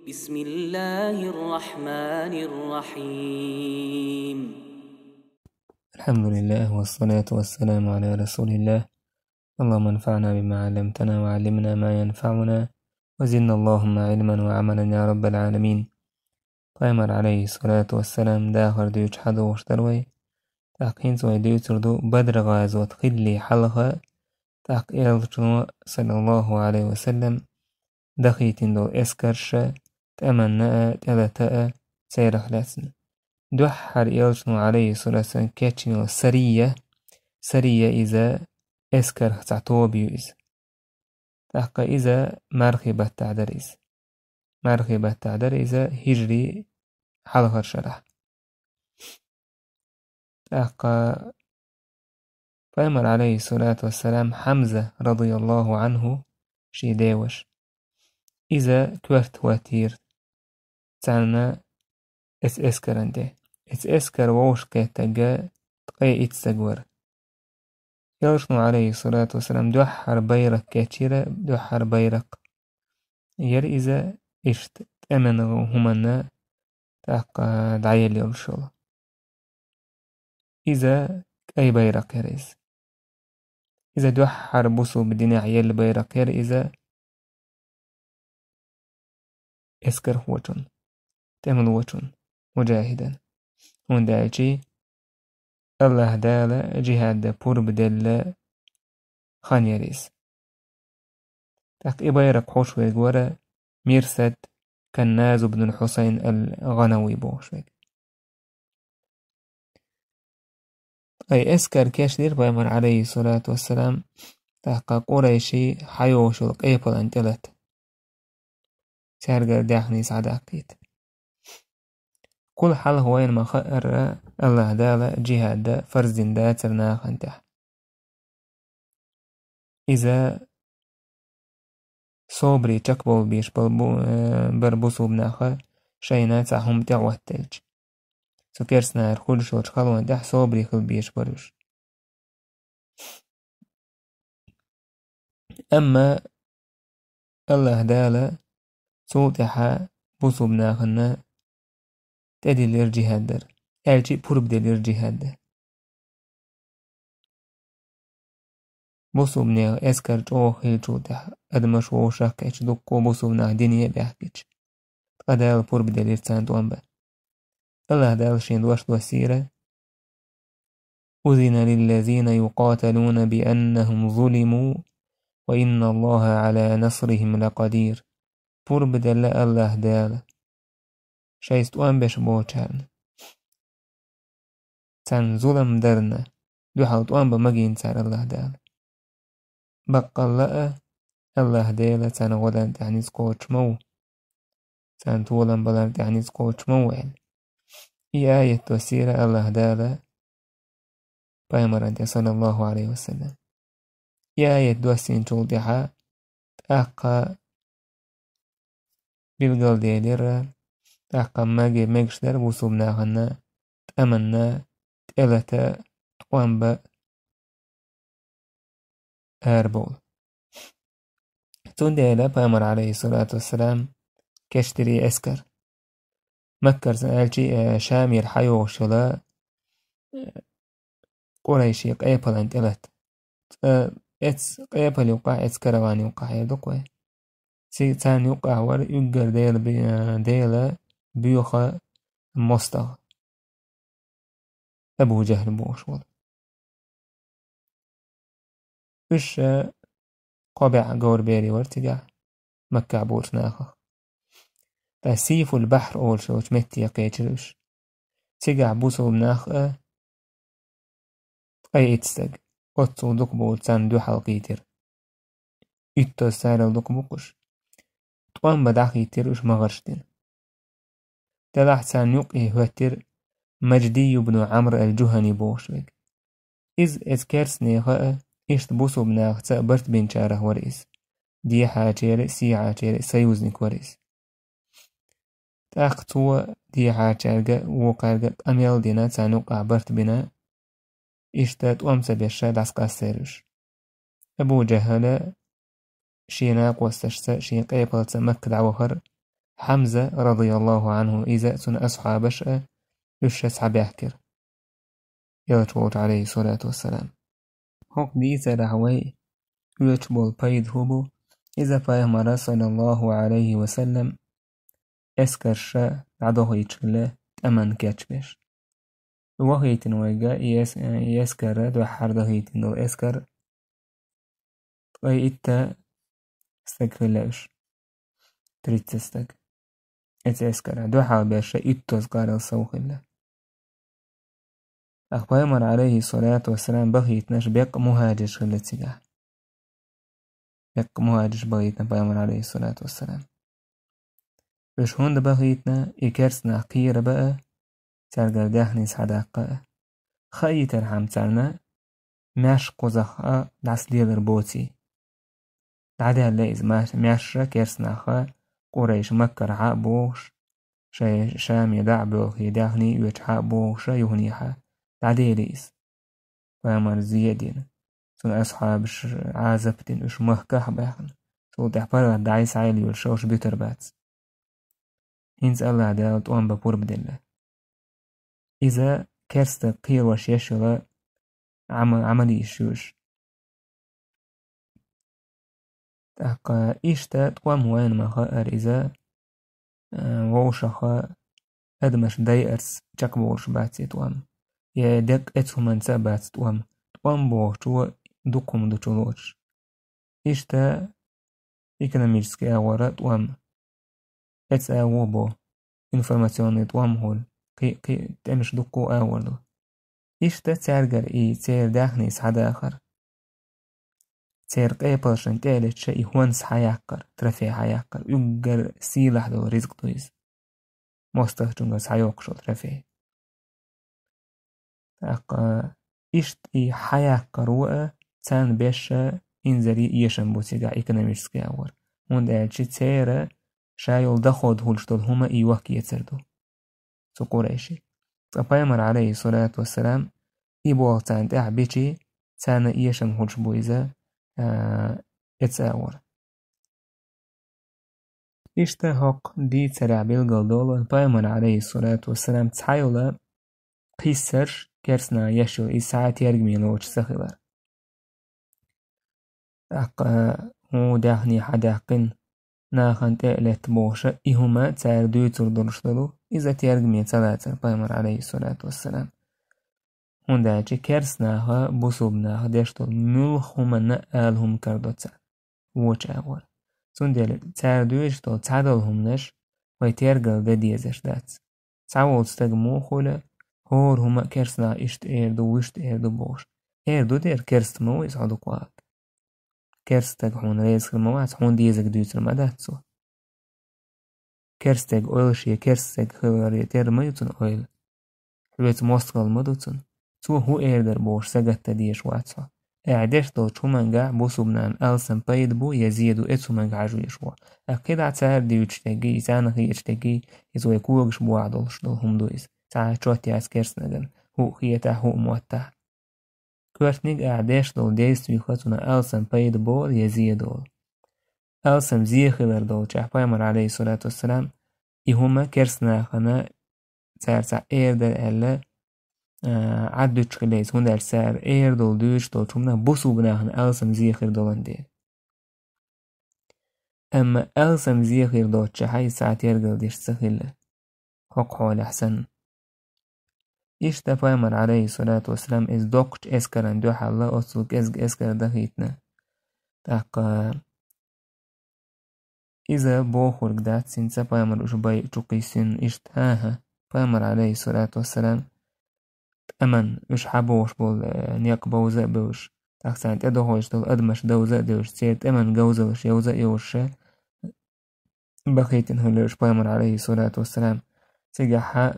بسم الله الرحمن الرحيم. الحمد لله والصلاة والسلام على رسول الله. اللهم انفعنا بما علمتنا وعلمنا ما ينفعنا وزدنا اللهم علما وعملا يا رب العالمين. قيمر عليه الصلاة والسلام داخل ديوش حدو واشتروي تاقين سوى ديوتردو بدر غازوة خلي حلقة تاق صلى الله عليه وسلم دخيتين دو اسكرش تأمناء تلتاء سيرخ لسن دوحر إلشنو عليه الصلاة والسلام كاتشنو سرية إذا اسكر تعتوبيو إذا تحقا إذا مرخبة تعدر إذا هجري حلقة شرح تحقا فأمر عليه الصلاة والسلام حمزة رضي الله عنه شي داوش إذا كورت واتير تعنا اسكرنده اسكر ووش كتاقا تقاي اتساقور يرشنو عليه الصلاة والسلام دوحر بيرك كاتشيرا دوحر بيرك ير إذا إشت تأمن همنا تاقا دعي اللي يرشو إذا أي بيرك يريز إذا دوحر بوسو بدينا عيال بيرك ير إذا اسكر وچن تأمن وچن مجاهدا هون دايجي الله دالا جهاد بور بدل خان يريز تاق إبايرك حوش ويقورا ميرسد كناز بن الحسين الغنوي بوشوك أي اسكر كاش دير بايمر عليه الصلاة والسلام تاقا قريشي حيوشو القيبل انتلت سارقر داخني سعداقيت كل حال هوين ما خير الله دالا جهاد دا فرزين دا ترناخ انتح إذا صوبري تكبول بيش بربوسو بناخا شينا تعهم تعوه التلج سكرسنا يرخول شوش خلو انتح صوبري خل بيش بروش أما الله دالا صوتها بوسو بناخنا تدي الارجهاد در الجي بورب دي الارجهاد در بوسو بناخ اسكر جو خيل جوتها ادمش ووشاك ايش دوكو بوسو بناخ دينية بيحكيش قدال بورب دي الارتسان توانبا الله دال شين دوش دوسيرة أذن للذين يقاتلون بأنهم ظلموا وإن الله على نصرهم لقدير بورب دل الله دال شايست وان بش بوچان تان ظلم درنا دو حالت وان بمجين تار الله دال بقى لأ الله دال تان غدان تعنيز قوش مو تان طولن بلان تعنيز قوش موعل إي آية توسيرة الله دال بايمران صلى الله عليه وسلم إي آية دوسين توضيحا تأقى بالقل ديالير تأقى ماجي ميكشدر وصوبنا غنا تأمنا تألتا توانبا أربول تون ديالا بامر عليه الصلاة والسلام كشتري أسكر مكر سألتي شامير حيو شلا قريشي قيبل انت ألت اتس قيبل يوقع اتس كروان يوقع يدقوي سي تان يوقع ور يقر ديلا بيوخا مستغ أبو جهل بوشول إيش قابع قور بيري ورتقع مكة بولش ناخخ تسيف البحر أول شوش متي يقيتلوش تقع بوسو بناخ أي اتستق قطو دقبو تسان دو حلقيتر إتو سارل دقبوكش طوان بداخي تروش مغرشتين تلاح تسان يقيه هوتر مجدي بن عمرو الجهني بوشوك إذ إذكرسني غاء إشت بوسو بناخ تأبرت بين شاره ورئيس دي حاجير سي عاجير سيوزنك ورئيس تأخطوا دي حاجير وقارغ أميال دينا تسانوق عبرت بنا إشتات وامسا بيشا داسقا سيرش أبو جهل شيناق وستشتا شين قيبل تمك دعوهر حمزة رضي الله عنه إذا سن أصحابش يش أصحاب يحكر يوتبوت عليه الصلاة والسلام هوك دي سرعوي يوتبول بايد هبو إذا فاهم صلى الله عليه وسلم اسكر شا عدوه يتشله أمن كاتشبش وهيتن ويجا يسكر دو حرده هيتن دو اسكر ويتا استكفلاش تريد تستك اسكر دو حابش إتوز قال الصوخ الله أخبار عليه الصلاة والسلام بغيتناش بيق مهاجر خلتسيقه بيق مهاجر بغيتنا بيامر عليه الصلاة والسلام بش هون بغيتنا إكرسنا قير بقى ترقر داخني صداقة خي ترحم ترنا ماش قزخة دعس ليلر بوتي دعدها الليز ماشرة كرسنا خا قريش مكر عابوش شام يدع بوخي داخني يوجح بوش يهنيها دعدي ليز بيامر زيادين سن أصحاب عازبتين إش مهكح بيخن سو تحبار دعيس عيلي والشوش بيتر بات هنز الله داوت وان بپور بدله إذا كرست قير وش يشغل عملي الشوش تحقا إشتا توام وين ما خائر إذا ووشخا أدمش دايرس چك بوش باتي توام يا دك اتسو منسا بات توام بوش تو دوكم دو چلوش إشتا إكناميرسكي أورا توام اتس أوبو إنفورماسيوني توام هول قي تمش دوكو أورلو إشتا تارجر إي تير داخني سعدا آخر تير قيبرشن تالت شيء هونس حياكر ترفي حياكر يجر سيلح دو رزق دويز مستخدم سعيوكشو ترفي تاقا إشت إي حياكر وقا تان بيشا إنزري يشن بوتيقا إيكونوميسكي أور هون دالشي تيرا شايل دخود هولشتول هما إي وكي يتسردو سو قريشي فبايمر عليه الصلاة والسلام إيبوغ تان تاع بيشي تان إيشن هولش بويزا اتساور إشتا هوق دي ترع بيلغل دولار بايمر عليه الصلاة والسلام تحايولا قيسر كرسنا يشو إساعات يرقمي لوش سخيلر أقا هو داخني حداقن ناخن تألت بوشة إهما تار دويتر درشتلو إذا تيرقمي تلاتر بايمر عليه الصلاة والسلام هون داچه كرسناها بوسوبناها دشتل ملخوما نقالهم كردوتا ووچ أول سون دل تردويشتل تعدلهم نش ويتيرقل دا ديزش دات تعول تستقمو خولا هور هما كرسنا إشت إيردو وشت إيردو بوش إيردو دير كرست مو يسعدو قواب كرستك هون ريزك الموات هون ديزك دوتر ما داتسو كرستك أولشي كرستك خلالي تير ميوتن أول حلويت موستقل مدوتن تو هو إيردر بوش سجت ديش واتسا اعدش دو چومنگا بوسوبنان ألسن بايد بو يزيدو اتسو منگا عجويش وا أكيد عتار ديوچتگي إسانخي اتشتگي إزو يكوغش بو عدلش دو هم دويز تا چوتي از كرسنگن هو خيتا هو موتا كورتنيگ اعدش دو ديست ويخطونا ألسن بايد بو يزيدو ألسن زيخلر دو چه بايمر عليه الصلاة والسلام إهما كرسناخنا تارتا إيردر ألا عدوش خليز هون در سر اير دول دوش دول چومنا بوسو بناهن ألسم زيخير دولن دي أما ألسم زيخير دول چه هاي ساعت يرگل ديش سخيلة حق حول أحسن إيش تفايمر عليه الصلاة والسلام إز دوكش إسكرن دو حالة أصلك إسكر دخيتنا تاقا إذا بوخورك دات سين تفايمر وش باي چوقيسين إيش تهاها فايمر عليه الصلاة والسلام أمن إش حبوش بول نيق بوزة بوش تحسن تدهوش دول أدمش دوزة دوش سيرت أمن جوزلش يوزة يوش بخيتن هلوش بايمر عليه الصلاة والسلام سيجاحا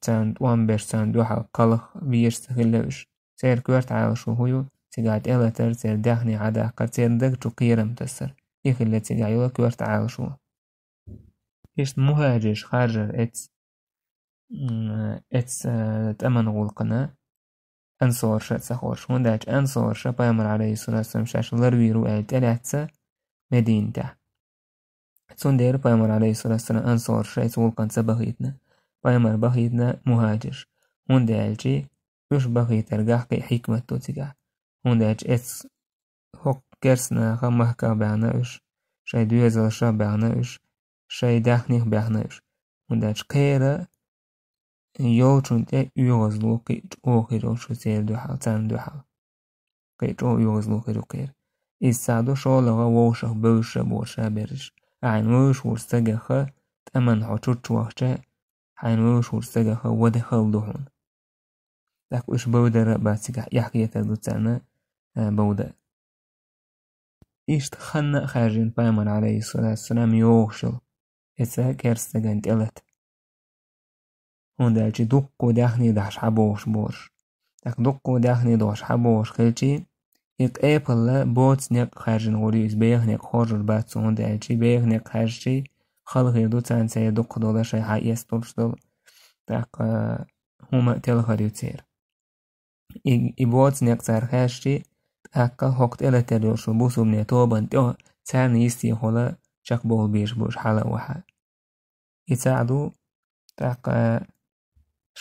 تاند وان بيش تاند دوحا قلق بيش سخلوش سير كورت عالشو هيو سيجاعت إلتر سير داخني عداقة سير دقشو قيرم تسر يخلت سيجاعيولا كورت عالشو إيش مهاجش خارجر اتس تأمن غلقنا أنصور شا تسخورش هون داج أنصور شا بايمر عليه الصلاة والسلام شاش لرويرو تلاتسا مدينة سندير بايمر عليه الصلاة والسلام أنصار شيء سولقان سبغيتنا بايمر بغيتنا مهاجر هون دالجي وش بغيت أرجع كي حكمة توتجع هون دالج إس هوك كرسنا خمحكا بعناش شيء دويزل شاب بعناش شيء داخنيخ بعناش هون دالج قيرة يوچون تي يوغزلو كي اوخي جو شو سير دوحا تان دوحا كي جو يوغزلو كي جو قير إسادو شولغا ووشخ بوشا بوشا برش عين ووش ورستغخ تأمن حوچو چوخچا عين ووش ورستغخ ودخل دوحون داك وش بودر باتسيك يحكي يتردو تانا بودر إشت خنا خارجين بايمر عليه الصلاة والسلام يوغشل إسا كرستغن تلت هون دالجي دقو داخني داش حبوش بورش داك دقو داخني داش حبوش خلجي يق ايبل بوتس نيق خارجين غوريوز بيغ نيق خورجل باتسو هون دالجي بيغ نيق خارجي خلق يدو تان سي دق دولا شاي حق يستولش دول داك هما تلخريو تسير بوتس نيق تار خارجي داك هوكت إلا تلوشو بوسو بني توبان تيو تار نيستي خولا شاك بول بيش بوش حالا وحا يتساعدو داك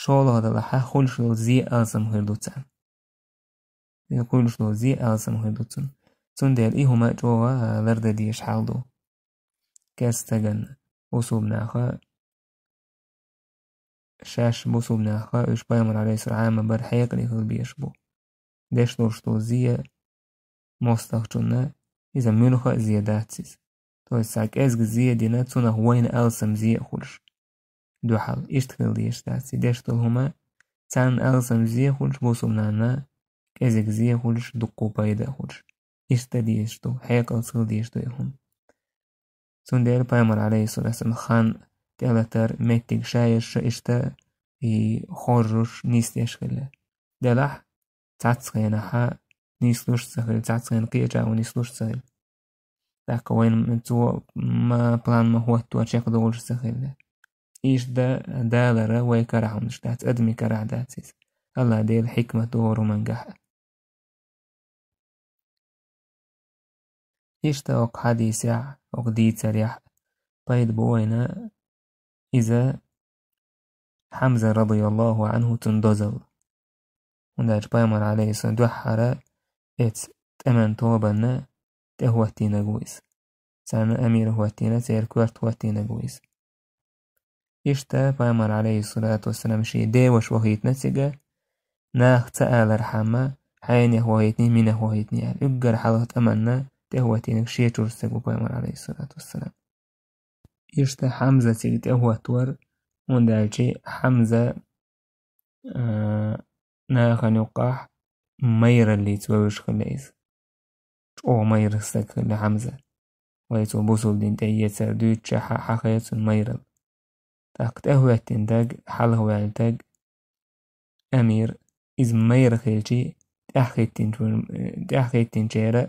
شغل هذا لحا خلشلو زي ألسم هردوتسان خلشلو زي ألسم هردوتسان تندل إيهما جوا لرد ديش حالدو كاستغن وصوب ناخا شاش بوصوب ناخا إش بايمر عليه سرعام بر حيق ليخل بيشبو ديش دورشتو زي مستخجونا إذا ملوخا زياداتسيس تو ساك أزغ زي دينا تسونا هوين ألسم زي خلش دو حال إشتغل ديش داتسي ديشتو هما تان ألسم زي خلش بوصوب نانا كازيك زي خلش دقو بايدا خلش إشتا ديشتو حيق ألسل ديشتو يهم سندير بايمر عليه الصلاة والسلام خان تلاتر ميتك شايش إشتا خورش نيست يشغل دلح تعتسغين حا نيسلوش سهل تعتسغين قيجا ونيسلوش سهل داك وين منتو ما بلان ما هو تواشيق دولش سهل إيش دالرة ويكرع ونشتات أدمي كرع داتيس الله دي الحكمة دور منجح إيش توق حديث يع وقديد سريح طيب بوينا إذا حمزة رضي الله عنه تندزل ونداج بايمر عليه سندوحرة تمن توبنا تهوتينا قويس سانا أمير هوتينا سيركوارت هوتينا قويس إشتا بايمر عليه الصلاة والسلام شي ديوش وهيتنا تيجا ناخ تآل رحمة حين هويتني من هويتني يعني إبقر حالة أمنا تهوتينك شي ترسقو بايمر عليه الصلاة والسلام إشتا حمزة تيجي تهوتور وندالجي حمزة ناخن يقاح مير اللي توش خليز أو مير سك لحمزة ويتو بوصل دين تيتر دوتش حقيت مير تاك تهوتين تاج حاله وعلتاج أمير إز مير خيلتي تحقيتين جيرا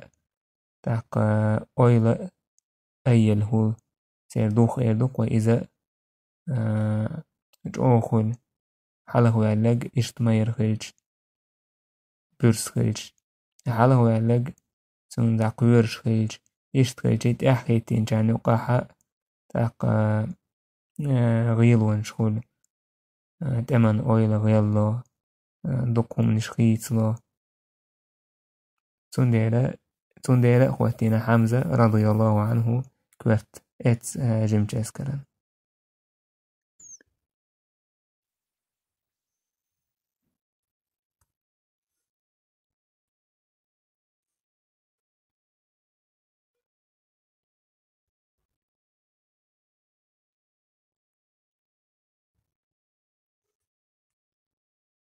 تاق أويل أيل هو سير دوخ إردوق وإذا جوخل حاله وعلاج إشت مير خيلج بيرس خيلج حاله وعلاج سون داق ويرش خيلج إشت خيلجي تحقيتين جاني وقاحة تاق غيل ونشخول تمن أويل غيلو دقهم نشخيتلو تنديرا خواتينا حمزة رضي الله عنه كورت جمجاز كران